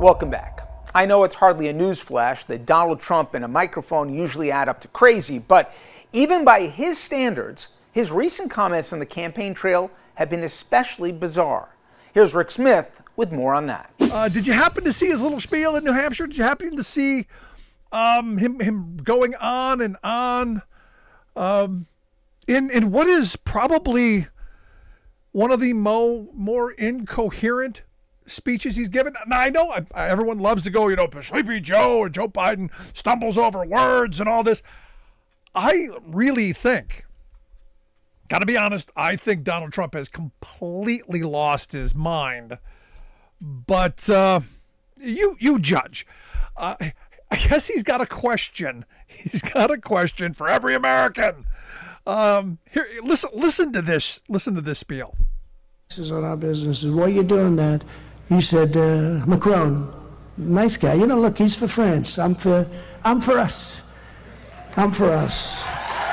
Welcome back. I know it's hardly a news flash that Donald Trump and a microphone usually add up to crazy, but even by his standards, his recent comments on the campaign trail have been especially bizarre. Here's Rick Smith with more on that. Did you happen to see his little spiel in New Hampshire? Did you happen to see him going on and on in what is probably one of the more incoherent speeches he's given? Now, I know everyone loves to go, Sleepy Joe or Joe Biden stumbles over words and all this. I really think, gotta be honest, I think Donald Trump has completely lost his mind. But you judge. I guess he's got a question. He's got a question for every American. Here, listen to this. Listen to this spiel. This is on our business. Why are you doing that? He said, Macron, nice guy. Look, he's for France. I'm for us. I'm for us.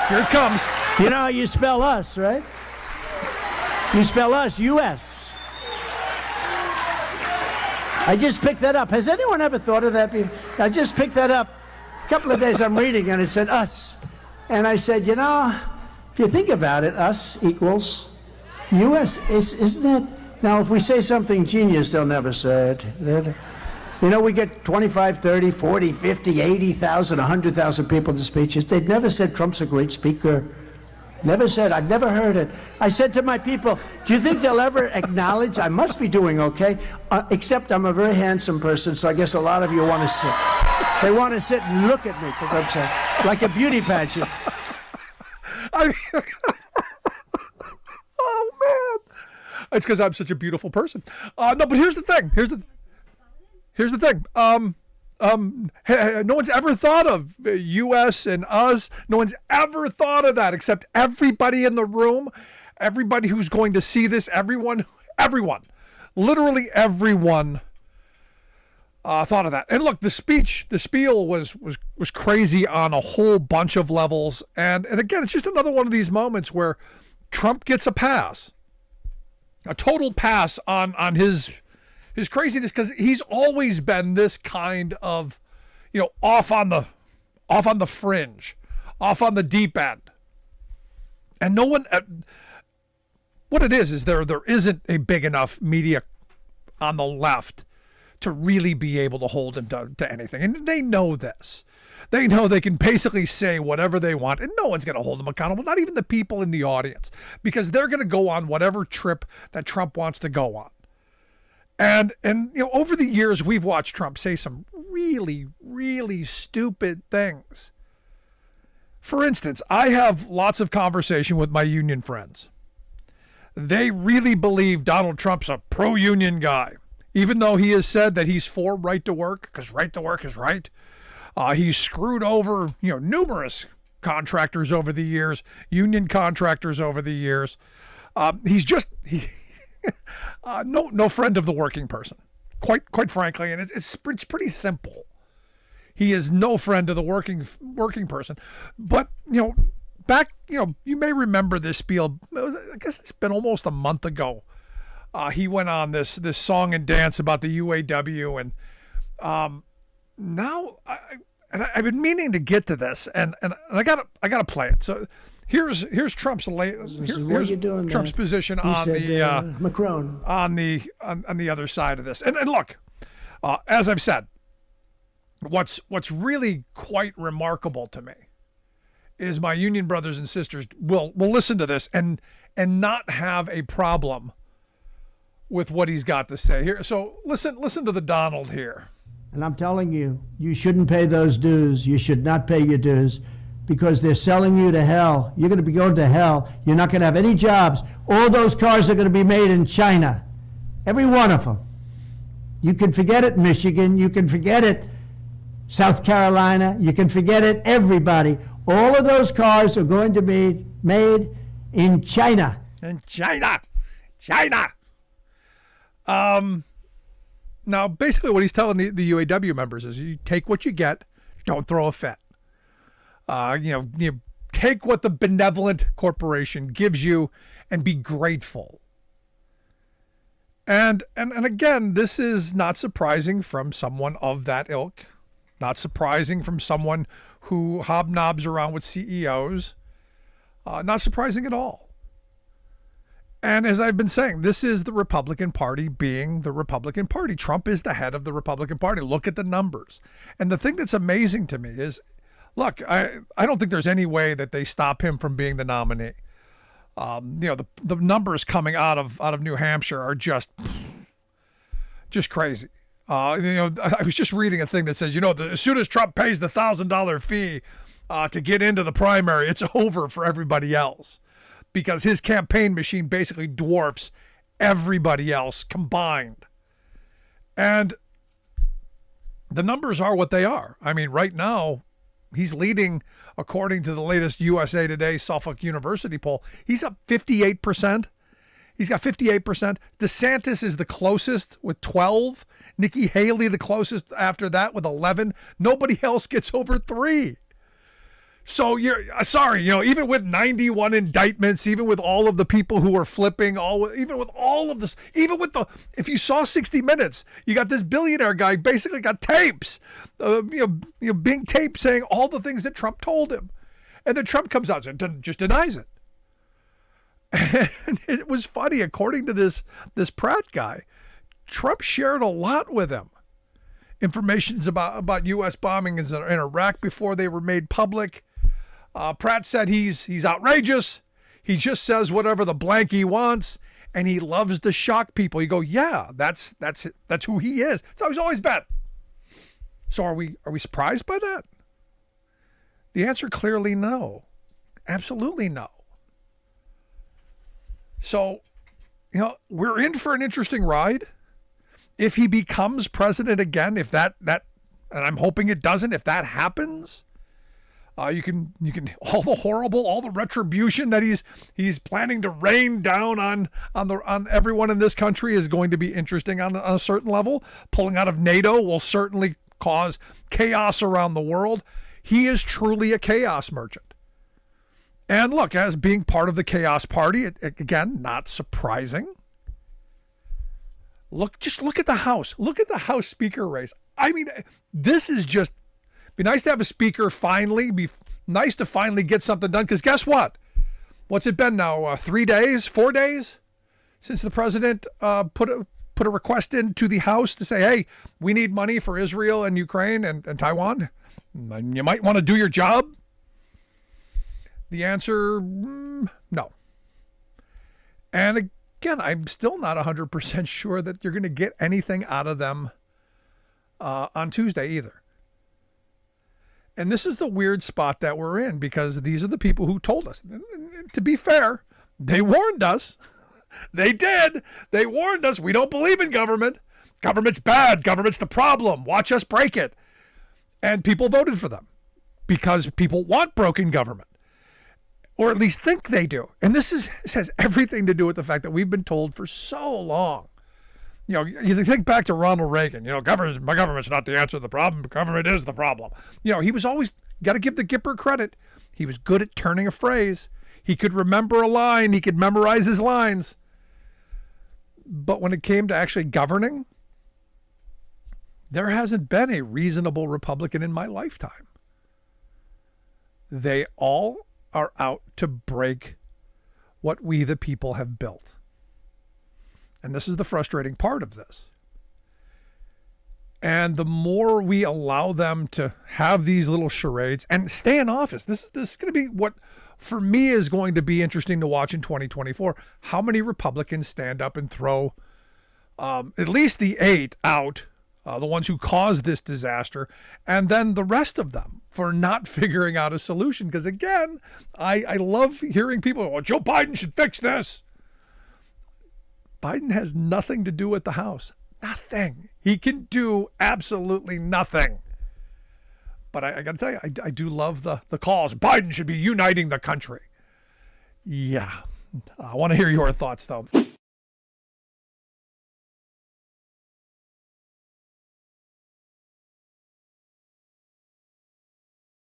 Here it comes. You know how you spell us, right? You spell us, U.S. I just picked that up. Has anyone ever thought of that? I just picked that up. A couple of days I'm reading and it said us. And I said, if you think about it, us equals U.S. Isn't that? Now, if we say something genius, they'll never say it. We get 25, 30, 40, 50, 80,000, 100,000 people to speeches. They've never said Trump's a great speaker. Never said. I've never heard it. I said to my people, do you think they'll ever acknowledge I must be doing okay? Except I'm a very handsome person, so I guess a lot of you want to sit. They want to sit and look at me because I'm so, like a beauty pageant. I mean, oh, man. It's because I'm such a beautiful person. No, but here's the thing. Here's the thing. No one's ever thought of U.S. and us. No one's ever thought of that except everybody in the room, everybody who's going to see this, everyone, literally everyone thought of that. And look, the spiel was crazy on a whole bunch of levels. And again, it's just another one of these moments where Trump gets a pass, a total pass on his craziness, because he's always been this kind of, off on the fringe, off on the deep end. And no one, what it is there isn't a big enough media on the left to really be able to hold him to anything. And they know this. They know they can basically say whatever they want, and no one's going to hold them accountable, not even the people in the audience, because they're going to go on whatever trip that Trump wants to go on. And over the years, we've watched Trump say some really, really stupid things. For instance, I have lots of conversation with my union friends. They really believe Donald Trump's a pro-union guy, even though he has said that he's for right to work, because right to work is right. He's screwed over, numerous contractors over the years, union contractors over the years. He's just... no friend of the working person, quite frankly, and it's pretty simple. He is no friend of the working person. But back, you may remember this spiel. I guess it's been almost a month ago. He went on this song and dance about the UAW, and now I've been meaning to get to this, and I gotta play it. So. Here's Trump's Trump's position on the Macron on the other side of this. And look, as I've said, what's really quite remarkable to me is my union brothers and sisters will listen to this and not have a problem with what he's got to say here. So listen to the Donald here. And I'm telling you, you shouldn't pay those dues. You should not pay your dues. Because they're selling you to hell. You're going to be going to hell. You're not going to have any jobs. All those cars are going to be made in China. Every one of them. You can forget it, Michigan. You can forget it, South Carolina. You can forget it, everybody. All of those cars are going to be made in China. In China. Now, basically what he's telling the UAW members is you take what you get, don't throw a fit. You take what the benevolent corporation gives you and be grateful. And again, this is not surprising from someone of that ilk, not surprising from someone who hobnobs around with CEOs, not surprising at all. And as I've been saying, this is the Republican Party being the Republican Party. Trump is the head of the Republican Party. Look at the numbers. And the thing that's amazing to me is, look, I don't think there's any way that they stop him from being the nominee. The numbers coming out of New Hampshire are just crazy. I was just reading a thing that says, as soon as Trump pays the $1,000 fee to get into the primary, it's over for everybody else, because his campaign machine basically dwarfs everybody else combined. And the numbers are what they are. I mean, right now, he's leading, according to the latest USA Today Suffolk University poll. He's up 58%. He's got 58%. DeSantis is the closest with 12. Nikki Haley the closest after that with 11. Nobody else gets over 3. So you're sorry, even with 91 indictments, even with all of the people who are flipping, even with all of this, if you saw 60 Minutes, you got this billionaire guy basically got tapes, being taped saying all the things that Trump told him, and then Trump comes out and just denies it. And it was funny, according to this Pratt guy, Trump shared a lot with him. Information about U.S. bombings in Iraq before they were made public. Pratt said he's outrageous. He just says whatever the blank he wants, and he loves to shock people. You go, yeah, that's who he is. That's how he's always been. So are we surprised by that? The answer clearly no, absolutely no. So, we're in for an interesting ride. If he becomes president again, if that and I'm hoping it doesn't, if that happens. You can all the retribution that he's planning to rain down on everyone in this country is going to be interesting on a certain level. Pulling out of NATO will certainly cause chaos around the world. He is truly a chaos merchant. And look, as being part of the chaos party, again, not surprising. Look at the House. Look at the House Speaker race. I mean, this is just. Be nice to have a speaker finally. Be nice to finally get something done. Because guess what? What's it been now? 3 days, 4 days since the president put a request into the House to say, hey, we need money for Israel and Ukraine and Taiwan. You might want to do your job. The answer, no. And again, I'm still not 100% sure that you're going to get anything out of them on Tuesday either. And this is the weird spot that we're in, because these are the people who told us. To be fair, they warned us. They did. They warned us. We don't believe in government. Government's bad. Government's the problem. Watch us break it. And people voted for them because people want broken government, or at least think they do. And this has everything to do with the fact that we've been told for so long. You think back to Ronald Reagan, my government's not the answer to the problem. Government is the problem. He was always, got to give the Gipper credit. He was good at turning a phrase. He could remember a line. He could memorize his lines. But when it came to actually governing, there hasn't been a reasonable Republican in my lifetime. They all are out to break what we the people have built. And this is the frustrating part of this. And the more we allow them to have these little charades and stay in office, this is going to be what, for me, is going to be interesting to watch in 2024. How many Republicans stand up and throw at least the 8 out, the ones who caused this disaster, and then the rest of them for not figuring out a solution. Because again, I love hearing people, well, Joe Biden should fix this. Biden has nothing to do with the House. Nothing. He can do absolutely nothing. But I got to tell you, I do love the calls. Biden should be uniting the country. Yeah. I want to hear your thoughts, though.